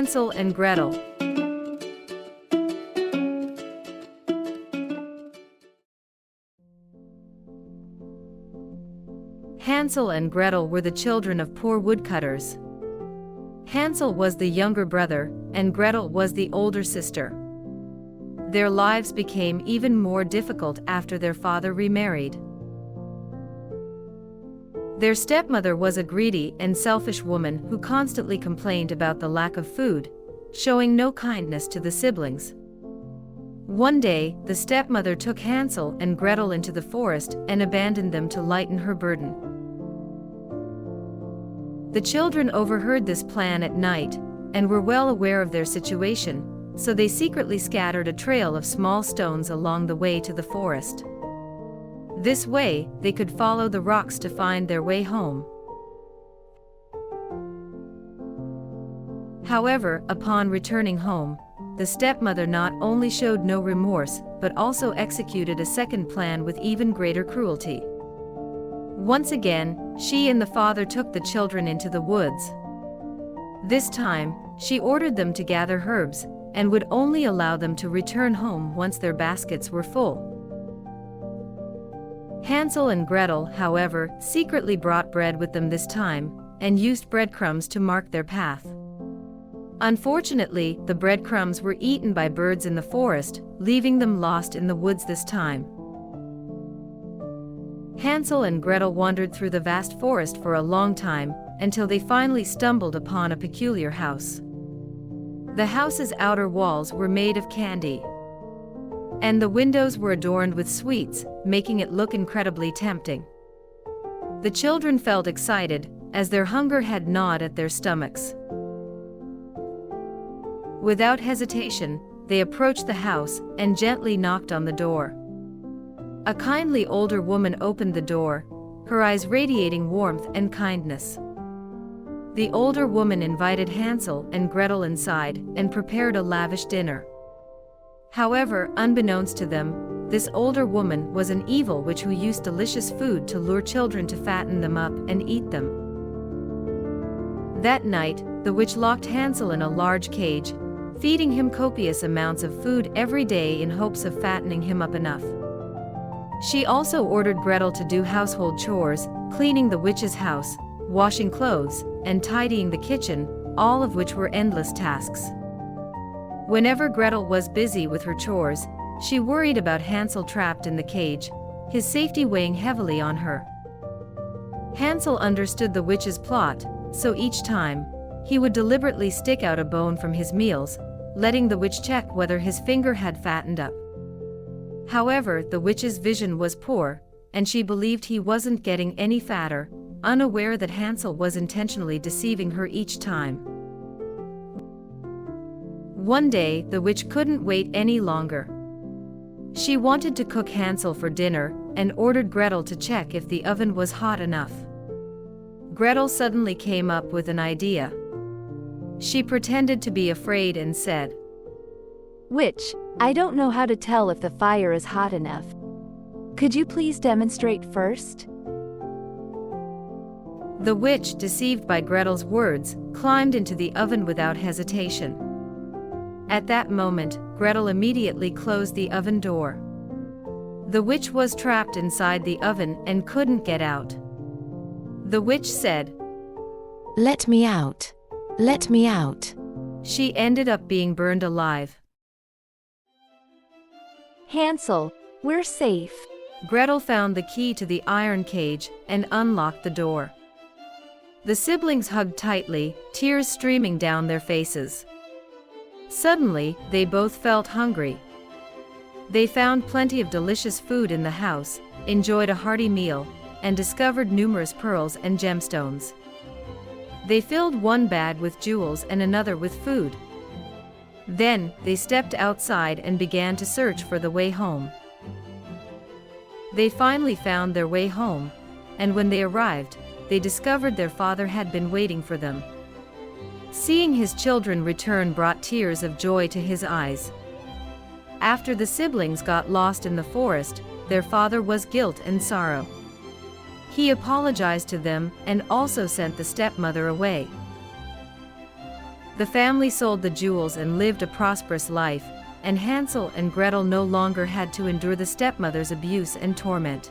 Hansel and Gretel. Hansel and Gretel were the children of poor woodcutters. Hansel was the younger brother, and Gretel was the older sister. Their lives became even more difficult after their father remarried. Their stepmother was a greedy and selfish woman who constantly complained about the lack of food, showing no kindness to the siblings. One day, the stepmother took Hansel and Gretel into the forest and abandoned them to lighten her burden. The children overheard this plan at night and were well aware of their situation, so they secretly scattered a trail of small stones along the way to the forest. This way, they could follow the rocks to find their way home. However, upon returning home, the stepmother not only showed no remorse but also executed a second plan with even greater cruelty. Once again, she and the father took the children into the woods. This time, she ordered them to gather herbs and would only allow them to return home once their baskets were full. Hansel and Gretel, however, secretly brought bread with them this time and used breadcrumbs to mark their path. Unfortunately, the breadcrumbs were eaten by birds in the forest, leaving them lost in the woods this time. Hansel and Gretel wandered through the vast forest for a long time, until they finally stumbled upon a peculiar house. The house's outer walls were made of candy, and the windows were adorned with sweets, making it look incredibly tempting. The children felt excited, as their hunger had gnawed at their stomachs. Without hesitation, they approached the house and gently knocked on the door. A kindly older woman opened the door, her eyes radiating warmth and kindness. The older woman invited Hansel and Gretel inside and prepared a lavish dinner. However, unbeknownst to them, this older woman was an evil witch who used delicious food to lure children to fatten them up and eat them. That night, the witch locked Hansel in a large cage, feeding him copious amounts of food every day in hopes of fattening him up enough. She also ordered Gretel to do household chores, cleaning the witch's house, washing clothes, and tidying the kitchen, all of which were endless tasks. Whenever Gretel was busy with her chores, she worried about Hansel trapped in the cage, his safety weighing heavily on her. Hansel understood the witch's plot, so each time, he would deliberately stick out a bone from his meals, letting the witch check whether his finger had fattened up. However, the witch's vision was poor, and she believed he wasn't getting any fatter, unaware that Hansel was intentionally deceiving her each time. One day, the witch couldn't wait any longer. She wanted to cook Hansel for dinner and ordered Gretel to check if the oven was hot enough. Gretel suddenly came up with an idea. She pretended to be afraid and said, "Witch, I don't know how to tell if the fire is hot enough. Could you please demonstrate first?" The witch, deceived by Gretel's words, climbed into the oven without hesitation. At that moment, Gretel immediately closed the oven door. The witch was trapped inside the oven and couldn't get out. The witch said, "Let me out. Let me out." She ended up being burned alive. "Hansel, we're safe." Gretel found the key to the iron cage and unlocked the door. The siblings hugged tightly, tears streaming down their faces. Suddenly, they both felt hungry. They found plenty of delicious food in the house, enjoyed a hearty meal, and discovered numerous pearls and gemstones. They filled one bag with jewels and another with food. Then, they stepped outside and began to search for the way home. They finally found their way home, and when they arrived, they discovered their father had been waiting for them. Seeing his children return brought tears of joy to his eyes. After the siblings got lost in the forest, their father was guilt and sorrow. He apologized to them and also sent the stepmother away. The family sold the jewels and lived a prosperous life, and Hansel and Gretel no longer had to endure the stepmother's abuse and torment.